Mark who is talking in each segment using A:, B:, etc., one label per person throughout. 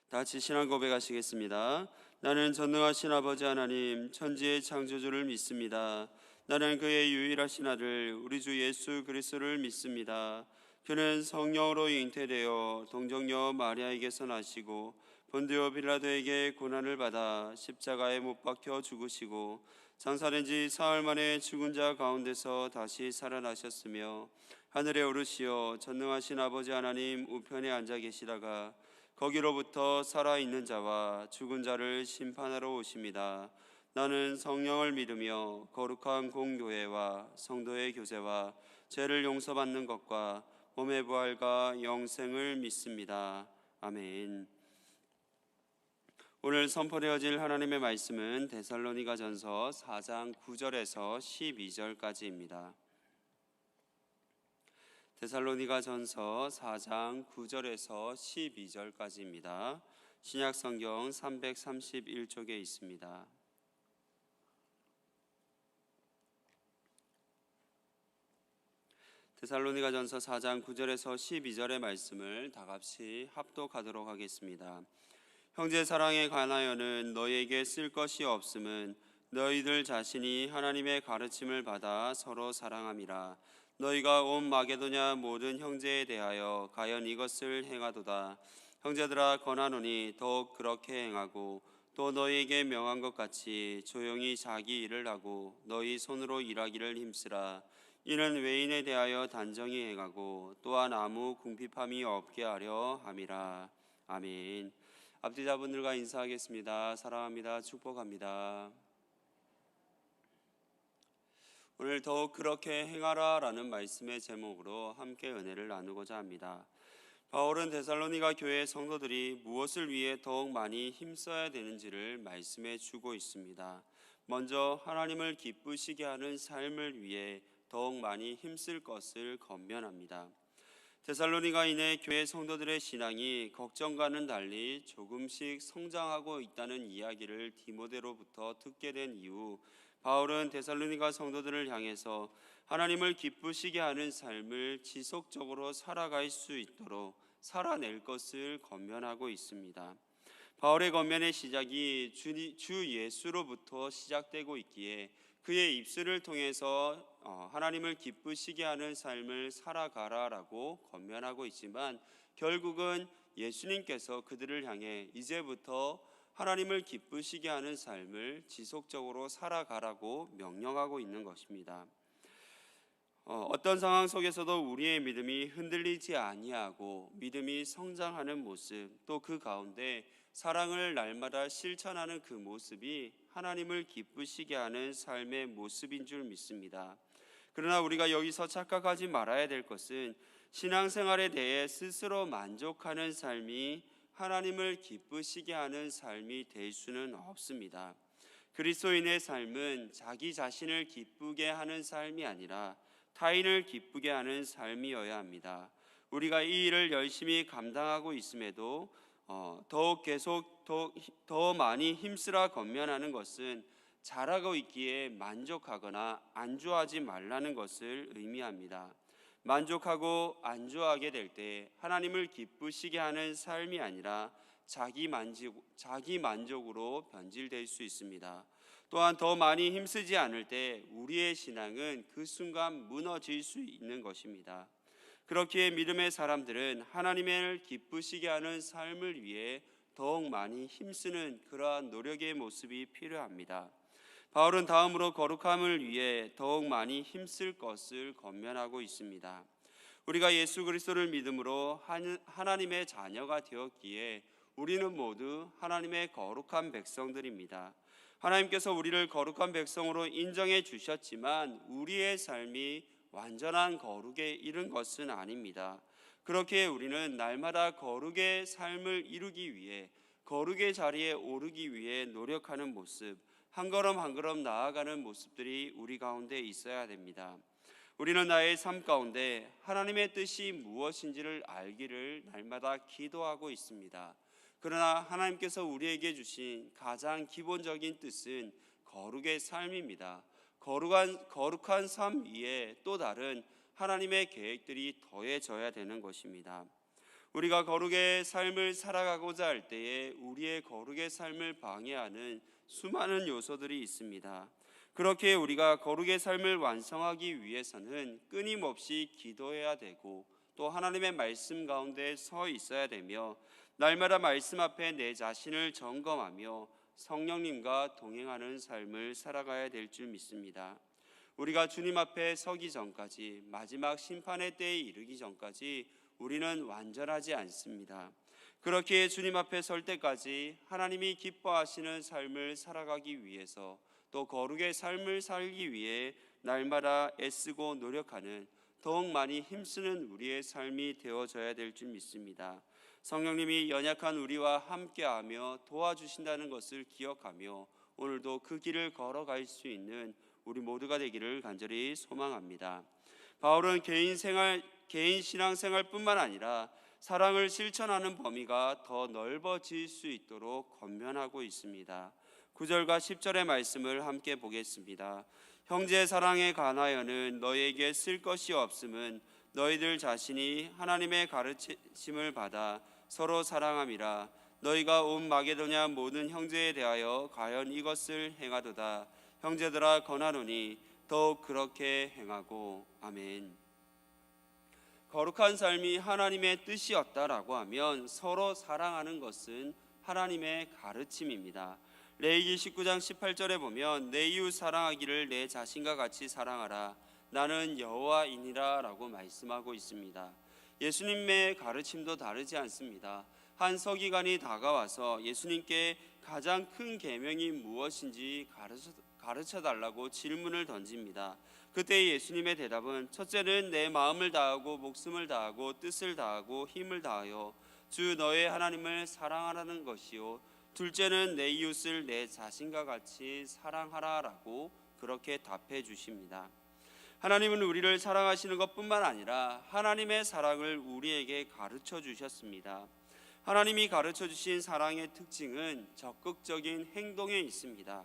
A: 다 같이 신앙 고백하시겠습니다. 나는 전능하신 아버지 하나님 천지의 창조주를 믿습니다. 나는 그의 유일하신 아들 우리 주 예수 그리스도를 믿습니다. 그는 성령으로 잉태되어 동정녀 마리아에게서 나시고 본디오 빌라도에게 고난을 받아 십자가에 못 박혀 죽으시고 장사된 지 사흘 만에 죽은 자 가운데서 다시 살아나셨으며 하늘에 오르시어 전능하신 아버지 하나님 우편에 앉아 계시다가 거기로부터 살아있는 자와 죽은 자를 심판하러 오십니다. 나는 성령을 믿으며 거룩한 공교회와 성도의 교제와 죄를 용서받는 것과 몸의 부활과 영생을 믿습니다. 아멘. 오늘 선포되어질 하나님의 말씀은 데살로니가전서 4장 9절에서 12절까지입니다. 데살로니가전서 4장 9절에서 12절까지입니다. 신약성경 331쪽에 있습니다. 데살로니가전서 4장 9절에서 12절의 말씀을 다같이 합독하도록 하겠습니다. 형제 사랑에 관하여는 너희에게 쓸 것이 없음은 너희들 자신이 하나님의 가르침을 받아 서로 사랑함이라. 너희가 온 마게도냐 모든 형제에 대하여 가연 이것을 행하도다. 형제들아 권하노니 더욱 그렇게 행하고 또 너희에게 명한 것 같이 조용히 자기 일을 하고 너희 손으로 일하기를 힘쓰라. 이는 외인에 대하여 단정히 행하고 또한 아무 궁핍함이 없게 하려 함이라. 아멘. 앞뒤자분들과 인사하겠습니다. 사랑합니다. 축복합니다. 오늘 더욱 그렇게 행하라 라는 말씀의 제목으로 함께 은혜를 나누고자 합니다. 바울은 데살로니가 교회 성도들이 무엇을 위해 더욱 많이 힘써야 되는지를 말씀해 주고 있습니다. 먼저 하나님을 기쁘시게 하는 삶을 위해 더욱 많이 힘쓸 것을 권면합니다. 데살로니가인의 교회 성도들의 신앙이 걱정과는 달리 조금씩 성장하고 있다는 이야기를 디모데로부터 듣게 된 이후 바울은 데살로니가 성도들을 향해서 하나님을 기쁘시게 하는 삶을 지속적으로 살아갈 수 있도록 살아낼 것을 권면하고 있습니다. 바울의 권면의 시작이 주 예수로부터 시작되고 있기에 그의 입술을 통해서 하나님을 기쁘시게 하는 삶을 살아가라라고 권면하고 있지만 결국은 예수님께서 그들을 향해 이제부터 하나님을 기쁘시게 하는 삶을 지속적으로 살아가라고 명령하고 있는 것입니다. 어떤 상황 속에서도 우리의 믿음이 흔들리지 아니하고 믿음이 성장하는 모습, 또 그 가운데 사랑을 날마다 실천하는 그 모습이 하나님을 기쁘시게 하는 삶의 모습인 줄 믿습니다. 그러나 우리가 여기서 착각하지 말아야 될 것은 신앙생활에 대해 스스로 만족하는 삶이 하나님을 기쁘시게 하는 삶이 될 수는 없습니다. 그리스도인의 삶은 자기 자신을 기쁘게 하는 삶이 아니라 타인을 기쁘게 하는 삶이어야 합니다. 우리가 이 일을 열심히 감당하고 있음에도 더욱 계속 더 많이 힘쓰라 권면하는 것은 잘하고 있기에 만족하거나 안주하지 말라는 것을 의미합니다. 만족하고 안주하게 될 때 하나님을 기쁘시게 하는 삶이 아니라 자기 만족으로 변질될 수 있습니다. 또한 더 많이 힘쓰지 않을 때 우리의 신앙은 그 순간 무너질 수 있는 것입니다. 그렇기에 믿음의 사람들은 하나님을 기쁘시게 하는 삶을 위해 더욱 많이 힘쓰는 그러한 노력의 모습이 필요합니다. 바울은 다음으로 거룩함을 위해 더욱 많이 힘쓸 것을 권면하고 있습니다. 우리가 예수 그리스도를 믿음으로 하나님의 자녀가 되었기에 우리는 모두 하나님의 거룩한 백성들입니다. 하나님께서 우리를 거룩한 백성으로 인정해 주셨지만 우리의 삶이 완전한 거룩에 이른 것은 아닙니다. 그렇게 우리는 날마다 거룩의 삶을 이루기 위해 거룩의 자리에 오르기 위해 노력하는 모습, 한 걸음 한 걸음 나아가는 모습들이 우리 가운데 있어야 됩니다. 우리는 나의 삶 가운데 하나님의 뜻이 무엇인지를 알기를 날마다 기도하고 있습니다. 그러나 하나님께서 우리에게 주신 가장 기본적인 뜻은 거룩의 삶입니다. 거룩한 삶 위에 또 다른 하나님의 계획들이 더해져야 되는 것입니다. 우리가 거룩의 삶을 살아가고자 할 때에 우리의 거룩의 삶을 방해하는 수많은 요소들이 있습니다. 그렇게 우리가 거룩의 삶을 완성하기 위해서는 끊임없이 기도해야 되고 또 하나님의 말씀 가운데 서 있어야 되며 날마다 말씀 앞에 내 자신을 점검하며 성령님과 동행하는 삶을 살아가야 될 줄 믿습니다. 우리가 주님 앞에 서기 전까지, 마지막 심판의 때에 이르기 전까지 우리는 완전하지 않습니다. 그렇게 주님 앞에 설 때까지 하나님이 기뻐하시는 삶을 살아가기 위해서 또 거룩의 삶을 살기 위해 날마다 애쓰고 노력하는, 더욱 많이 힘쓰는 우리의 삶이 되어져야 될 줄 믿습니다. 성령님이 연약한 우리와 함께하며 도와주신다는 것을 기억하며 오늘도 그 길을 걸어갈 수 있는 우리 모두가 되기를 간절히 소망합니다. 바울은 개인 신앙생활뿐만 아니라 사랑을 실천하는 범위가 더 넓어질 수 있도록 권면하고 있습니다. 9절과 10절의 말씀을 함께 보겠습니다. 형제 사랑에 관하여는 너희에게 쓸 것이 없음은 너희들 자신이 하나님의 가르침을 받아 서로 사랑함이라. 너희가 온 마게도냐 모든 형제에 대하여 과연 이것을 행하도다. 형제들아 권하노니 더욱 그렇게 행하고. 아멘. 거룩한 삶이 하나님의 뜻이었다라고 하면 서로 사랑하는 것은 하나님의 가르침입니다. 레위기 19장 18절에 보면 내 이웃 사랑하기를 내 자신과 같이 사랑하라. 나는 여호와이니라 라고 말씀하고 있습니다. 예수님의 가르침도 다르지 않습니다. 한 서기관이 다가와서 예수님께 가장 큰 계명이 무엇인지 가르쳐 달라고 질문을 던집니다. 그때 예수님의 대답은 첫째는 내 마음을 다하고 목숨을 다하고 뜻을 다하고 힘을 다하여 주 너의 하나님을 사랑하라는 것이요, 둘째는 내 이웃을 내 자신과 같이 사랑하라라고 그렇게 답해 주십니다. 하나님은 우리를 사랑하시는 것뿐만 아니라 하나님의 사랑을 우리에게 가르쳐 주셨습니다. 하나님이 가르쳐 주신 사랑의 특징은 적극적인 행동에 있습니다.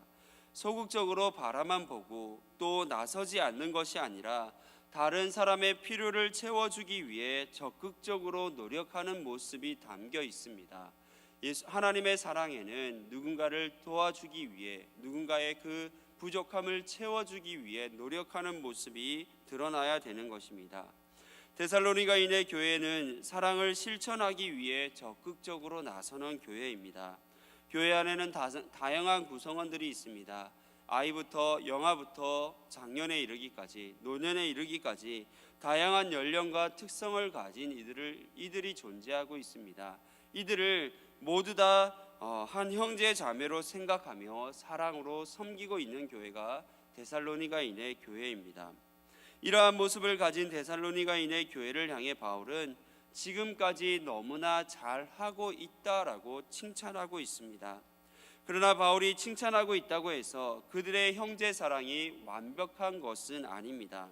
A: 소극적으로 바라만 보고 또 나서지 않는 것이 아니라 다른 사람의 필요를 채워주기 위해 적극적으로 노력하는 모습이 담겨 있습니다. 하나님의 사랑에는 누군가를 도와주기 위해, 누군가의 그 부족함을 채워주기 위해 노력하는 모습이 드러나야 되는 것입니다. 데살로니가인의 교회는 사랑을 실천하기 위해 적극적으로 나서는 교회입니다. 교회 안에는 다양한 구성원들이 있습니다. 아이부터 영아부터 장년에 이르기까지, 노년에 이르기까지 다양한 연령과 특성을 가진 이들이 존재하고 있습니다. 이들을 모두 다 한 형제 자매로 생각하며 사랑으로 섬기고 있는 교회가 데살로니가인의 교회입니다. 이러한 모습을 가진 데살로니가인의 교회를 향해 바울은 지금까지 너무나 잘하고 있다라고 칭찬하고 있습니다. 그러나 바울이 칭찬하고 있다고 해서 그들의 형제 사랑이 완벽한 것은 아닙니다.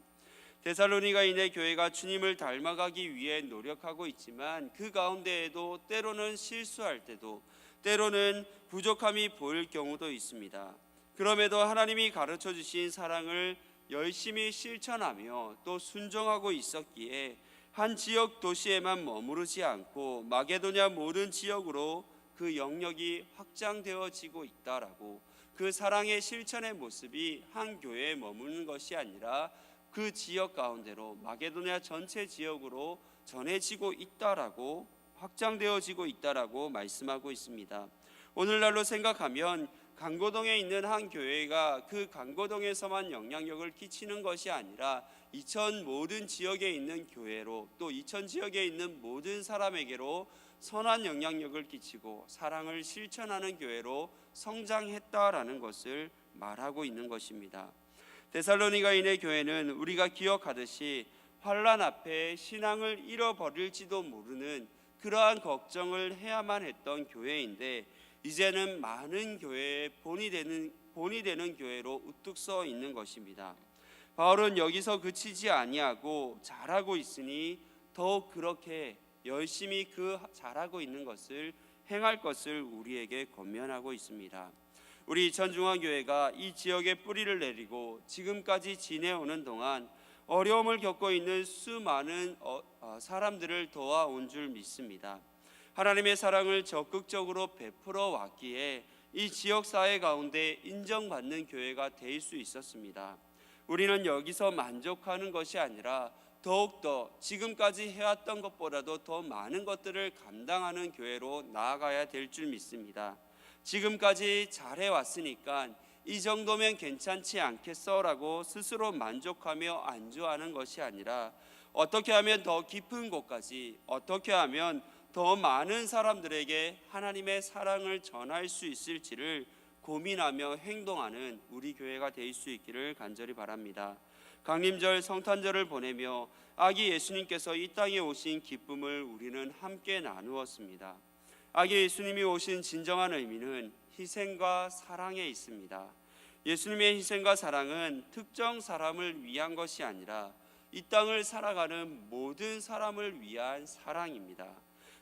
A: 데살로니가인의 교회가 주님을 닮아가기 위해 노력하고 있지만 그 가운데에도 때로는 실수할 때도, 때로는 부족함이 보일 경우도 있습니다. 그럼에도 하나님이 가르쳐 주신 사랑을 열심히 실천하며 또 순종하고 있었기에 한 지역 도시에만 머무르지 않고 마게도냐 모든 지역으로 그 영역이 확장되어지고 있다라고, 그 사랑의 실천의 모습이 한 교회에 머무는 것이 아니라 그 지역 가운데로 마게도냐 전체 지역으로 전해지고 있다라고, 확장되어지고 있다라고 말씀하고 있습니다. 오늘날로 생각하면 강고동에 있는 한 교회가 그 강고동에서만 영향력을 끼치는 것이 아니라 이천 모든 지역에 있는 교회로, 또 이천 지역에 있는 모든 사람에게로 선한 영향력을 끼치고 사랑을 실천하는 교회로 성장했다라는 것을 말하고 있는 것입니다. 데살로니가인의 교회는 우리가 기억하듯이 환난 앞에 신앙을 잃어버릴지도 모르는 그러한 걱정을 해야만 했던 교회인데, 이제는 많은 교회의 본이 되는 교회로 우뚝 서 있는 것입니다. 바울은 여기서 그치지 아니하고 잘하고 있으니 더욱 그렇게 열심히 그 잘하고 있는 것을 행할 것을 우리에게 권면하고 있습니다. 우리 이천중앙교회가 이 지역에 뿌리를 내리고 지금까지 지내오는 동안 어려움을 겪고 있는 수많은 사람들을 도와온 줄 믿습니다. 하나님의 사랑을 적극적으로 베풀어 왔기에 이 지역사회 가운데 인정받는 교회가 될 수 있었습니다. 우리는 여기서 만족하는 것이 아니라 더욱더 지금까지 해왔던 것보다도 더 많은 것들을 감당하는 교회로 나아가야 될 줄 믿습니다. 지금까지 잘해왔으니까 이 정도면 괜찮지 않겠어라고 스스로 만족하며 안주하는 것이 아니라 어떻게 하면 더 깊은 곳까지, 어떻게 하면 더 많은 사람들에게 하나님의 사랑을 전할 수 있을지를 고민하며 행동하는 우리 교회가 될 수 있기를 간절히 바랍니다. 강림절 성탄절을 보내며 아기 예수님께서 이 땅에 오신 기쁨을 우리는 함께 나누었습니다. 아기 예수님이 오신 진정한 의미는 희생과 사랑에 있습니다. 예수님의 희생과 사랑은 특정 사람을 위한 것이 아니라 이 땅을 살아가는 모든 사람을 위한 사랑입니다.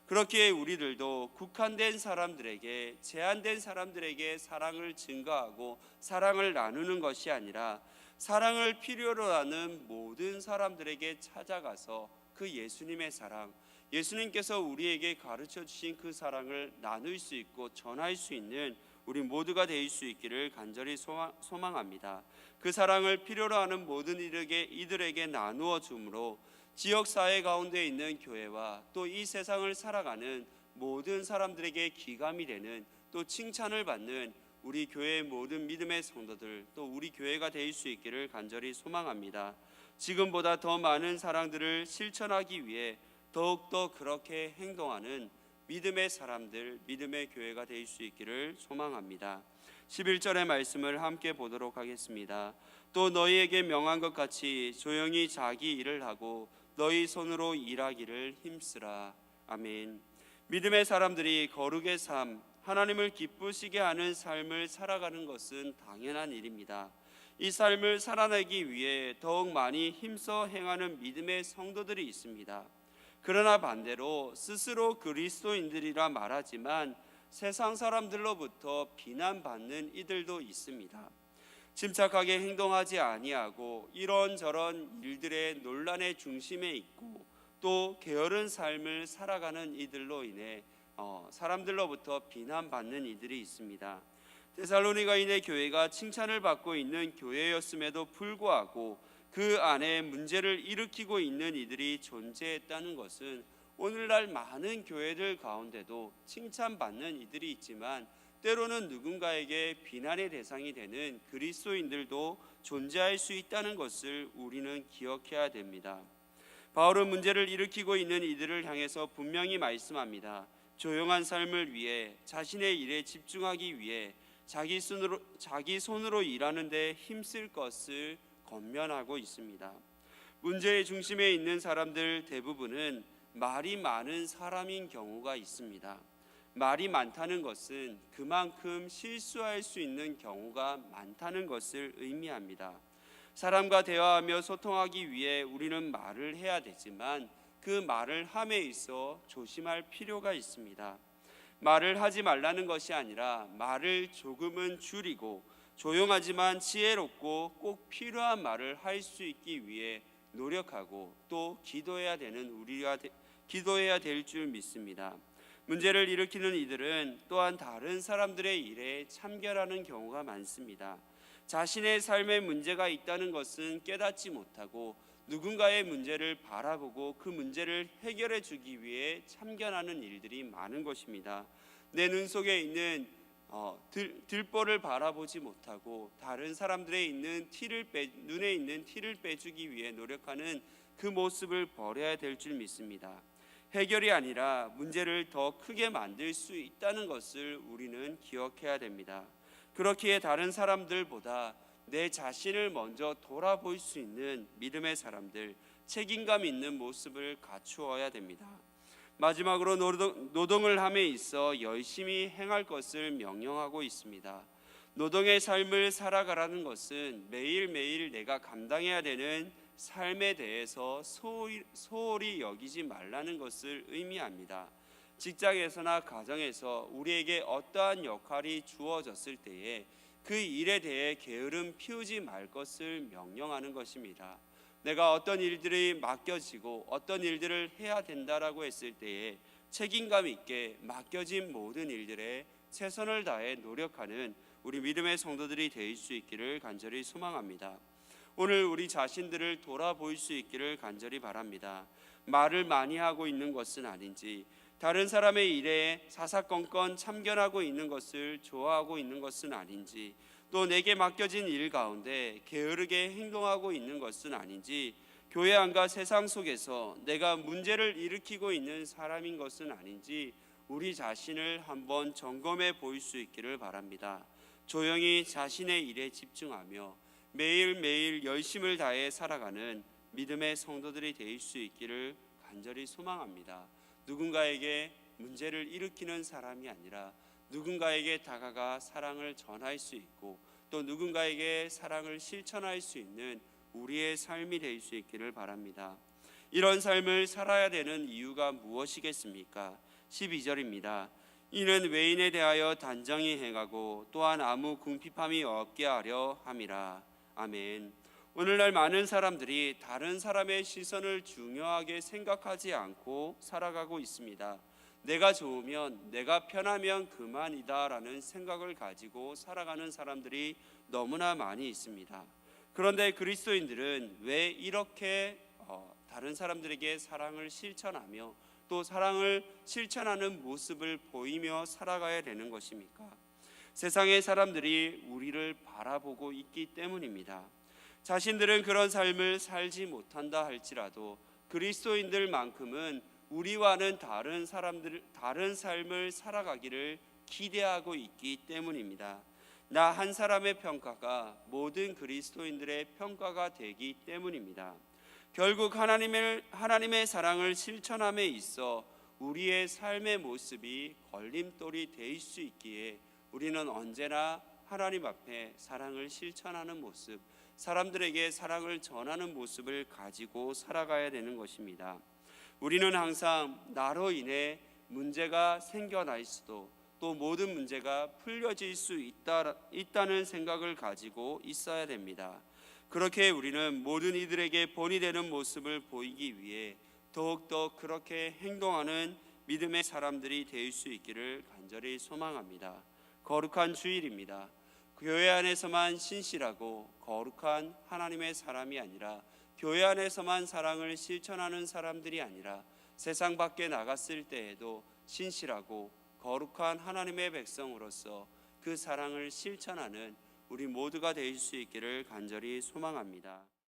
A: 그렇기에 우리들도 국한된 사람들에게, 제한된 사람들에게 사랑을 증거하고 사랑을 나누는 것이 아니라 사랑을 필요로 하는 모든 사람들에게 찾아가서 그 예수님의 사랑, 예수님께서 우리에게 가르쳐 주신 그 사랑을 나눌 수 있고 전할 수 있는 우리 모두가 될 수 있기를 간절히 소망합니다. 그 사랑을 필요로 하는 모든 이들에게 나누어 줌으로 지역사회 가운데 있는 교회와 또 이 세상을 살아가는 모든 사람들에게 기감이 되는, 또 칭찬을 받는 우리 교회의 모든 믿음의 성도들, 또 우리 교회가 될 수 있기를 간절히 소망합니다. 지금보다 더 많은 사랑들을 실천하기 위해 더욱더 그렇게 행동하는 믿음의 사람들, 믿음의 교회가 될 수 있기를 소망합니다. 11절의 말씀을 함께 보도록 하겠습니다. 또 너희에게 명한 것 같이 조용히 자기 일을 하고 너희 손으로 일하기를 힘쓰라. 아멘. 믿음의 사람들이 거룩의 삶, 하나님을 기쁘시게 하는 삶을 살아가는 것은 당연한 일입니다. 이 삶을 살아내기 위해 더욱 많이 힘써 행하는 믿음의 성도들이 있습니다. 그러나 반대로 스스로 그리스도인들이라 말하지만 세상 사람들로부터 비난받는 이들도 있습니다. 침착하게 행동하지 아니하고 이런저런 일들의 논란의 중심에 있고 또 게으른 삶을 살아가는 이들로 인해 사람들로부터 비난받는 이들이 있습니다. 데살로니가인의 교회가 칭찬을 받고 있는 교회였음에도 불구하고 그 안에 문제를 일으키고 있는 이들이 존재했다는 것은 오늘날 많은 교회들 가운데도 칭찬받는 이들이 있지만 때로는 누군가에게 비난의 대상이 되는 그리스도인들도 존재할 수 있다는 것을 우리는 기억해야 됩니다. 바울은 문제를 일으키고 있는 이들을 향해서 분명히 말씀합니다. 조용한 삶을 위해, 자신의 일에 집중하기 위해 자기 손으로 일하는 데 힘쓸 것을 권면하고 있습니다. 문제의 중심에 있는 사람들 대부분은 말이 많은 사람인 경우가 있습니다. 말이 많다는 것은 그만큼 실수할 수 있는 경우가 많다는 것을 의미합니다. 사람과 대화하며 소통하기 위해 우리는 말을 해야 되지만 그 말을 함에 있어 조심할 필요가 있습니다. 말을 하지 말라는 것이 아니라 말을 조금은 줄이고 조용하지만 지혜롭고 꼭 필요한 말을 할 수 있기 위해 노력하고 또 기도해야 될 줄 믿습니다. 문제를 일으키는 이들은 또한 다른 사람들의 일에 참견하는 경우가 많습니다. 자신의 삶에 문제가 있다는 것은 깨닫지 못하고 누군가의 문제를 바라보고 그 문제를 해결해 주기 위해 참견하는 일들이 많은 것입니다. 내 눈 속에 있는 들보를 바라보지 못하고 다른 사람들의 눈에 있는 티를 빼주기 위해 노력하는 그 모습을 버려야 될 줄 믿습니다. 해결이 아니라 문제를 더 크게 만들 수 있다는 것을 우리는 기억해야 됩니다. 그렇기에 다른 사람들보다 내 자신을 먼저 돌아볼 수 있는 믿음의 사람들, 책임감 있는 모습을 갖추어야 됩니다. 마지막으로 노동을 함에 있어 열심히 행할 것을 명령하고 있습니다. 노동의 삶을 살아가라는 것은 매일매일 내가 감당해야 되는 삶에 대해서 소홀히 여기지 말라는 것을 의미합니다. 직장에서나 가정에서 우리에게 어떠한 역할이 주어졌을 때에 그 일에 대해 게으름 피우지 말 것을 명령하는 것입니다. 내가 어떤 일들이 맡겨지고 어떤 일들을 해야 된다라고 했을 때에 책임감 있게 맡겨진 모든 일들에 최선을 다해 노력하는 우리 믿음의 성도들이 될 수 있기를 간절히 소망합니다. 오늘 우리 자신들을 돌아볼 수 있기를 간절히 바랍니다. 말을 많이 하고 있는 것은 아닌지, 다른 사람의 일에 사사건건 참견하고 있는 것을 좋아하고 있는 것은 아닌지, 또 내게 맡겨진 일 가운데 게으르게 행동하고 있는 것은 아닌지, 교회 안과 세상 속에서 내가 문제를 일으키고 있는 사람인 것은 아닌지 우리 자신을 한번 점검해 볼 수 있기를 바랍니다. 조용히 자신의 일에 집중하며 매일매일 열심을 다해 살아가는 믿음의 성도들이 될 수 있기를 간절히 소망합니다. 누군가에게 문제를 일으키는 사람이 아니라 누군가에게 다가가 사랑을 전할 수 있고 또 누군가에게 사랑을 실천할 수 있는 우리의 삶이 될 수 있기를 바랍니다. 이런 삶을 살아야 되는 이유가 무엇이겠습니까? 12절입니다. 이는 외인에 대하여 단정히 행하고 또한 아무 궁핍함이 없게 하려 함이라. 아멘. 오늘날 많은 사람들이 다른 사람의 시선을 중요하게 생각하지 않고 살아가고 있습니다. 내가 좋으면, 내가 편하면 그만이다 라는 생각을 가지고 살아가는 사람들이 너무나 많이 있습니다. 그런데 그리스도인들은 왜 이렇게 다른 사람들에게 사랑을 실천하며 또 사랑을 실천하는 모습을 보이며 살아가야 되는 것입니까? 세상의 사람들이 우리를 바라보고 있기 때문입니다. 자신들은 그런 삶을 살지 못한다 할지라도 그리스도인들만큼은 우리와는 다른 삶을 살아가기를 기대하고 있기 때문입니다. 나 한 사람의 평가가 모든 그리스도인들의 평가가 되기 때문입니다. 결국 하나님의 사랑을 실천함에 있어 우리의 삶의 모습이 걸림돌이 될 수 있기에 우리는 언제나 하나님 앞에 사랑을 실천하는 모습, 사람들에게 사랑을 전하는 모습을 가지고 살아가야 되는 것입니다. 우리는 항상 나로 인해 문제가 생겨날 수도 또 모든 문제가 풀려질 수 있다는 생각을 가지고 있어야 됩니다. 그렇게 우리는 모든 이들에게 본이 되는 모습을 보이기 위해 더욱더 그렇게 행동하는 믿음의 사람들이 될 수 있기를 간절히 소망합니다. 거룩한 주일입니다. 교회 안에서만 신실하고 거룩한 하나님의 사람이 아니라 교회 안에서만 사랑을 실천하는 사람들이 아니라 세상 밖에 나갔을 때에도 신실하고 거룩한 하나님의 백성으로서 그 사랑을 실천하는 우리 모두가 될 수 있기를 간절히 소망합니다.